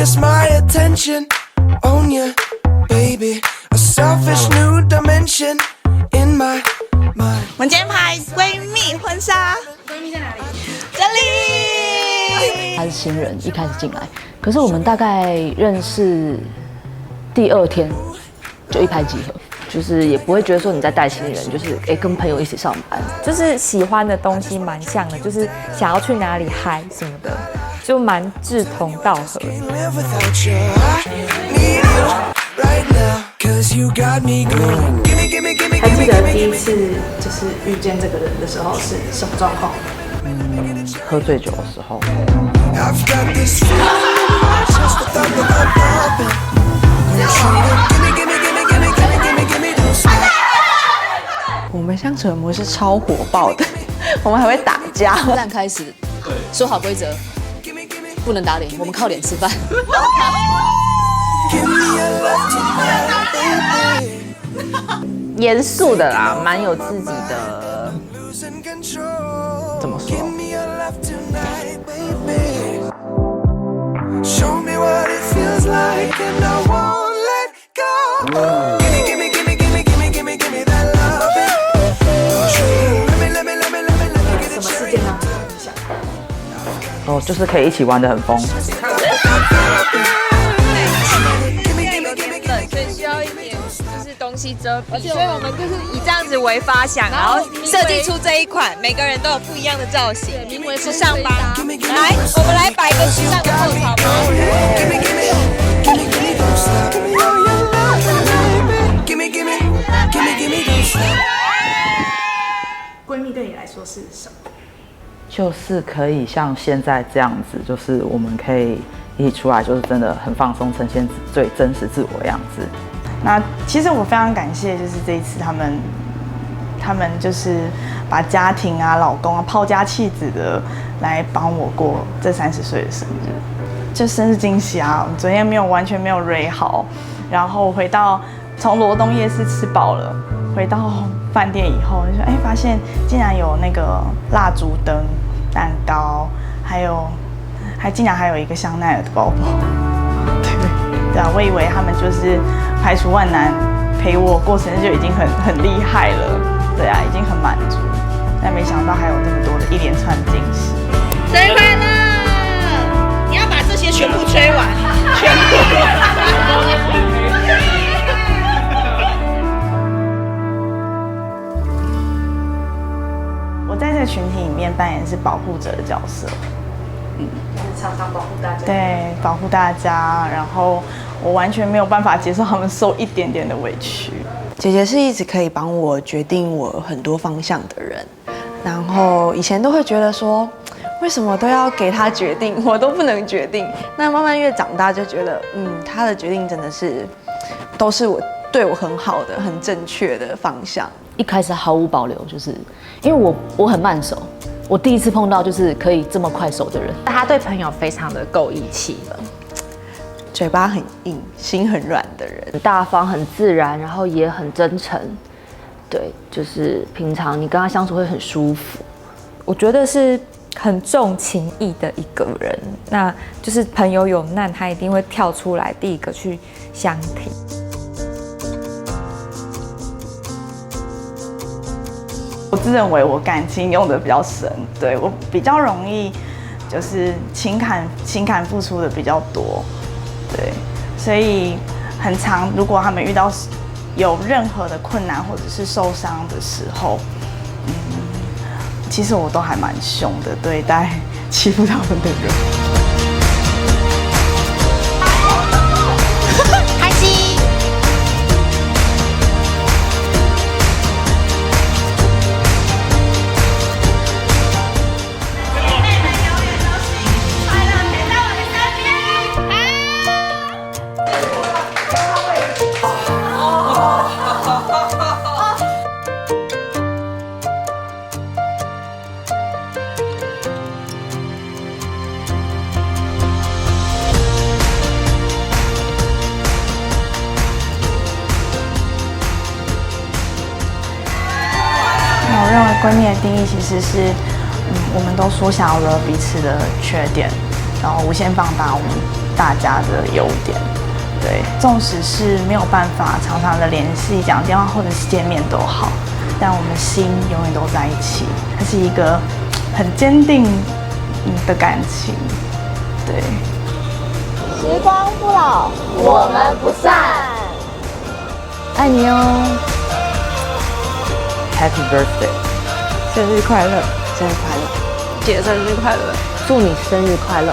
just my attention on you, baby. A selfish new dimension in my mind. 我们今天拍闺蜜婚纱，闺蜜在哪里？这里。他是新人，一开始进来，可是我们大概认识第2天就一拍即合。就是也不会觉得说你在带新人，就是跟朋友一起上班，就是喜欢的东西蛮像的，就是想要去哪里嗨什么的，就蛮志同道合。还记得第一次就是遇见这个人的时候是什么状况？喝醉酒的时候。我们相处的模式超火爆的，我们还会打架。但开始说好规则，不能打脸，我们靠脸吃饭。严肃的啦，蛮有自己的，怎么说？什么事件让你印象？哦，就是可以一起玩得很疯。所以需要一点就是东西遮蔽，所以我们就是以这样子为发想，然后设计出这一款，每个人都有不一样的造型，名为时尚吧。来，我们来摆一个时尚的 pose 好吗？闺蜜对你来说是什么？就是可以像现在这样子，就是我们可以一起出来，就是真的很放松，呈现最真实自我的样子。那其实我非常感谢，就是这一次他们就是把家庭啊、老公啊抛家弃子的来帮我过这30岁的生日，就生日惊喜啊！我昨天完全没有蕊好，然后从罗东夜市吃饱了，回到饭店以后，就说发现竟然有那个蜡烛灯、蛋糕，竟然还有一个香奈儿的包包。对啊，我以为他们就是排除万难陪我过生日就已经很厉害了，对啊，已经很满足，但没想到还有这么多的一连串惊喜。生日快乐！你要把这些全部吹完，全部。我在这个群体里面扮演是保护者的角色，就是常常保护大家。对，保护大家，然后我完全没有办法接受他们受一点点的委屈。姐姐是一直可以帮我决定我很多方向的人，然后以前都会觉得说，为什么都要给她决定，我都不能决定。那慢慢越长大就觉得，她的决定真的是都是对我很好的、很正确的方向。一开始毫无保留，就是因为我很慢熟，我第一次碰到就是可以这么快熟的人。他对朋友非常的够义气了，嘴巴很硬，心很软的人，很大方、很自然，然后也很真诚。对，就是平常你跟他相处会很舒服。我觉得是很重情义的一个人，那就是朋友有难，他一定会跳出来第一个去相挺。我自认为我感情用的比较深，对，我比较容易就是情感付出的比较多，对，所以很常如果他们遇到有任何的困难或者是受伤的时候，其实我都还蛮凶的对待欺负他们的人。开心。我认为闺蜜的定义其实是，我们都缩小了彼此的缺点，然后无限放大我们大家的优点。对，纵使是没有办法常常的联系，讲电话或者是见面都好，但我们心永远都在一起。它是一个很坚定的感情。对，时光不老，我们不散。爱你哦 Happy birthday，生日快乐，生日快乐，姐生日快乐，祝你生日快乐。